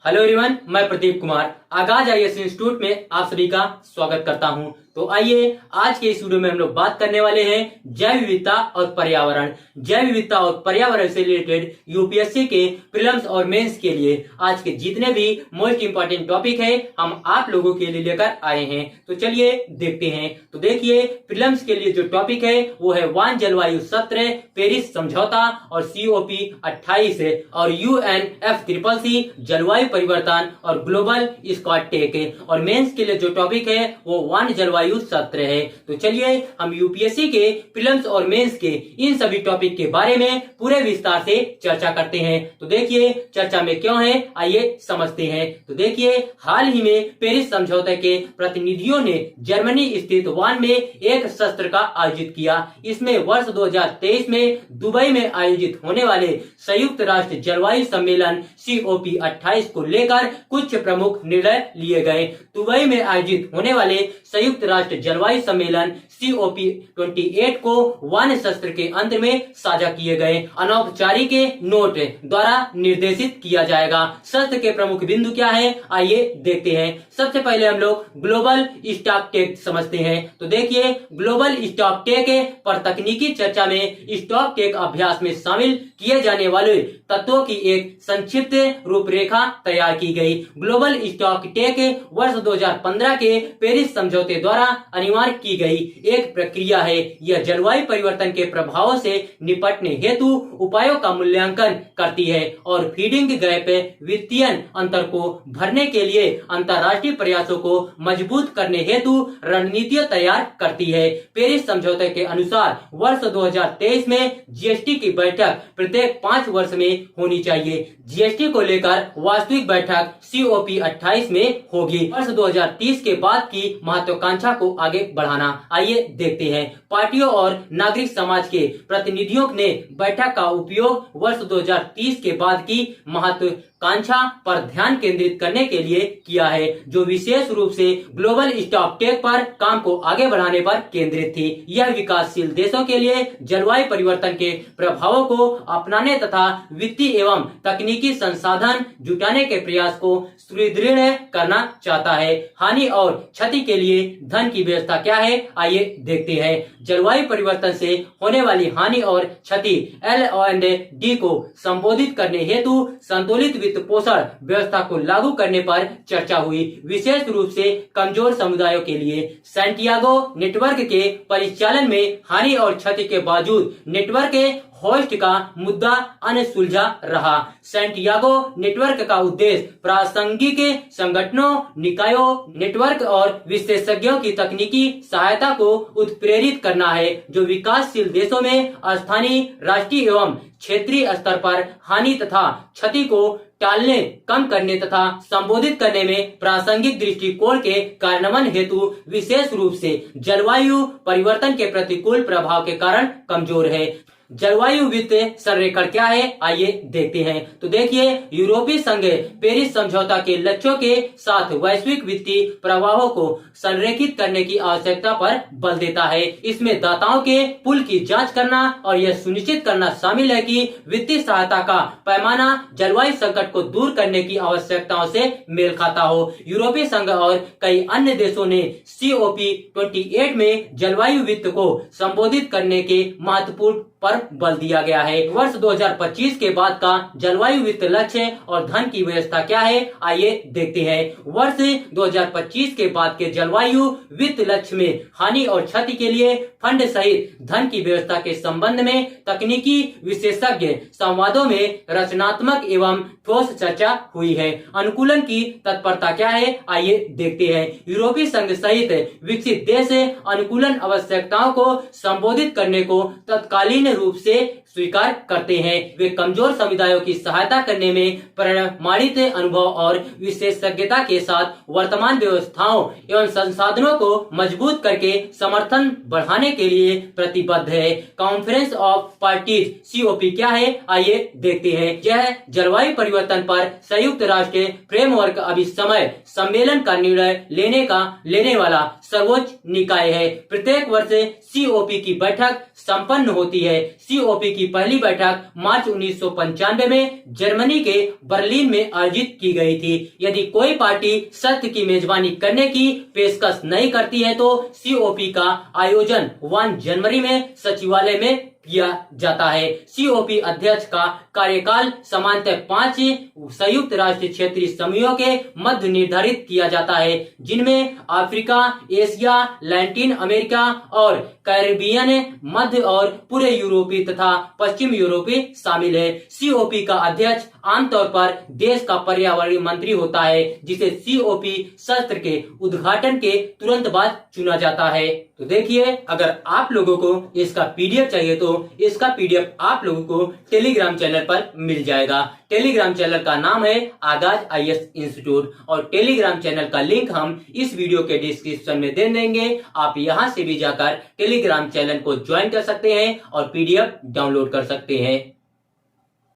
Hello everyone, मैं प्रदीप कुमार आगाज IAS institute में आप सभी का स्वागत करता हूं। तो आइए आज के इस वीडियो में हम लोग बात करने वाले हैं जैव विविधता और पर्यावरण। जैव विविधता और पर्यावरण से रिलेटेड यूपीएससी के प्रीलिम्स और मेंस के लिए आज के जितने भी मोस्ट इंपोर्टेंट टॉपिक है हम आप लोगों के लिए लेकर आए हैं। तो चलिए देखते हैं। तो देखिए, प्रीलिम्स के लिए जो टॉपिक है वो है वन जलवायु सत्र, पेरिस समझौता और COP 28 और UNFCCC जलवायु परिवर्तन और ग्लोबल स्क्वाड टेक। और मेंस के लिए जो टॉपिक है वो वन जलवायु सत्र है। तो चलिए हम यूपीएससी के प्रीलिम्स और मेंस के इन सभी टॉपिक के बारे में पूरे विस्तार से चर्चा करते हैं। तो देखिए चर्चा में क्यों है, आइए समझते हैं। तो देखिए, हाल ही में पेरिस समझौते के प्रतिनिधियों ने जर्मनी स्थित वान में एक सत्र का आयोजित किया। इसमें वर्ष 2023 में दुबई में आयोजित होने वाले संयुक्त राष्ट्र जलवायु सम्मेलन COP 28 को लेकर कुछ प्रमुख निर्णय लिए गए। दुबई में आयोजित होने वाले संयुक्त राष्ट्र जलवायु सम्मेलन COP 28 को वन सत्र के अंत में साझा किए गए अनौपचारिक नोट द्वारा निर्देशित किया जाएगा। सत्र के प्रमुख बिंदु क्या है, आइए देखते हैं। सबसे पहले हम लोग ग्लोबल स्टॉक टेक समझते हैं। तो देखिए, ग्लोबल स्टॉक टेक पर तकनीकी चर्चा में स्टॉक टेक अभ्यास में शामिल किए जाने वाले तत्वों की एक संक्षिप्त रूपरेखा तैयार की गई। ग्लोबल स्टॉक टेक वर्ष 2015 के पेरिस समझौते द्वारा अनिवार्य की गई एक प्रक्रिया है। यह जलवायु परिवर्तन के प्रभावों से निपटने हेतु उपायों का मूल्यांकन करती है और फीडिंग गैप वित्तीय अंतर को भरने के लिए अंतर्राष्ट्रीय प्रयासों को मजबूत करने हेतु रणनीतियां तैयार करती है। पेरिस समझौते के अनुसार वर्ष 2023 में GST की बैठक प्रत्येक 5 वर्ष में होनी चाहिए। GST को लेकर वास्तविक बैठक COP 28 में होगी। वर्ष 2030 के बाद की महत्वाकांक्षा को आगे बढ़ाना। आइए देखते हैं। पार्टियों और नागरिक समाज के प्रतिनिधियों ने बैठक का उपयोग वर्ष 2030 के बाद की महत्वाकांक्षा पर ध्यान केंद्रित करने के लिए किया है, जो विशेष रूप से ग्लोबल स्टॉक टेक पर काम को आगे बढ़ाने पर केंद्रित थी। यह विकासशील देशों के लिए जलवायु परिवर्तन के प्रभावों को अपनाने तथा वित्तीय एवं तकनीकी संसाधन जुटाने के प्रयास को सुदृढ़ करना चाहता है। हानि और क्षति के लिए धन की व्यवस्था क्या है, आइए देखते हैं। जलवायु परिवर्तन से होने वाली हानि और क्षति L&D को संबोधित करने हेतु संतुलित वित्त पोषण व्यवस्था को लागू करने पर चर्चा हुई, विशेष रूप से कमजोर समुदायों के लिए। सैंटियागो नेटवर्क के परिचालन में हानि और क्षति के बावजूद नेटवर्क के होस्ट का मुद्दा अनसुलझा रहा। सैंटियागो नेटवर्क का उद्देश्य प्रासंगिक संगठनों, निकायों, नेटवर्क और विशेषज्ञों की तकनीकी सहायता को उत्प्रेरित करना है, जो विकासशील देशों में स्थानीय, राष्ट्रीय एवं क्षेत्रीय स्तर पर हानि तथा क्षति को टालने, कम करने तथा संबोधित करने में प्रासंगिक दृष्टिकोण के कार्यान्वयन हेतु विशेष रूप से जलवायु परिवर्तन के प्रतिकूल प्रभाव के कारण कमजोर है। जलवायु वित्त संरेखण क्या है, आइए देखते हैं। तो देखिए, यूरोपीय संघ पेरिस समझौता के लक्ष्यों के साथ वैश्विक वित्तीय प्रवाहों को संरेखित करने की आवश्यकता पर बल देता है। इसमें दाताओं के पुल की जांच करना और यह सुनिश्चित करना शामिल है कि वित्तीय सहायता का पैमाना जलवायु संकट को दूर करने की आवश्यकताओं से मेल खाता हो। यूरोपीय संघ और कई अन्य देशों ने COP 28 में जलवायु वित्त को संबोधित करने के महत्वपूर्ण पर बल दिया गया है। वर्ष 2025 के बाद का जलवायु वित्त लक्ष्य और धन की व्यवस्था क्या है, आइए देखते हैं। वर्ष 2025 के बाद के जलवायु वित्त लक्ष्य में हानि और क्षति के लिए फंड सहित धन की व्यवस्था के संबंध में तकनीकी विशेषज्ञ संवादों में रचनात्मक एवं ठोस चर्चा हुई है। अनुकूलन की तत्परता क्या है, आइए देखते हैं। यूरोपीय संघ सहित विकसित देश अनुकूलन आवश्यकताओं को संबोधित करने को तत्कालीन रूप से स्वीकार करते हैं। वे कमजोर समुदायों की सहायता करने में प्रमाणित अनुभव और विशेषज्ञता के साथ वर्तमान व्यवस्थाओं एवं संसाधनों को मजबूत करके समर्थन बढ़ाने के लिए प्रतिबद्ध है। कॉन्फ्रेंस ऑफ पार्टीज COP क्या है, आइए देखते हैं। यह जलवायु परिवर्तन पर संयुक्त राष्ट्र फ्रेमवर्क अभिसमय सम्मेलन का निर्णय लेने वाला सर्वोच्च निकाय है। प्रत्येक वर्ष COP की बैठक संपन्न होती है है। सीओपी की पहली बैठक मार्च 1995 में जर्मनी के बर्लिन में आयोजित की गई थी। यदि कोई पार्टी सत्र की मेजबानी करने की पेशकश नहीं करती है तो सीओपी का आयोजन 1 जनवरी में सचिवालय में किया जाता है। सीओपी अध्यक्ष का कार्यकाल सामान्यतः 5 संयुक्त राष्ट्र क्षेत्रीय समूहों के मध्य निर्धारित किया जाता है, जिनमें अफ्रीका, एशिया, लैटिन अमेरिका और कैरिबियन, मध्य और पूर्व यूरोपीय तथा पश्चिम यूरोपीय शामिल है। सीओपी का अध्यक्ष आमतौर पर देश का पर्यावरण मंत्री होता है, जिसे सीओपी सत्र के उद्घाटन के तुरंत बाद चुना जाता है। तो देखिए, अगर आप लोगों को इसका पीडीएफ चाहिए तो इसका पीडीएफ आप लोगों को टेलीग्राम चैनल पर मिल जाएगा। टेलीग्राम चैनल का नाम है आगाज आईएएस इंस्टीट्यूट और टेलीग्राम चैनल का लिंक हम इस वीडियो के डिस्क्रिप्शन में दे देंगे। आप यहां से भी जाकर टेलीग्राम चैनल को ज्वाइन कर सकते हैं और पीडीएफ डाउनलोड कर सकते हैं।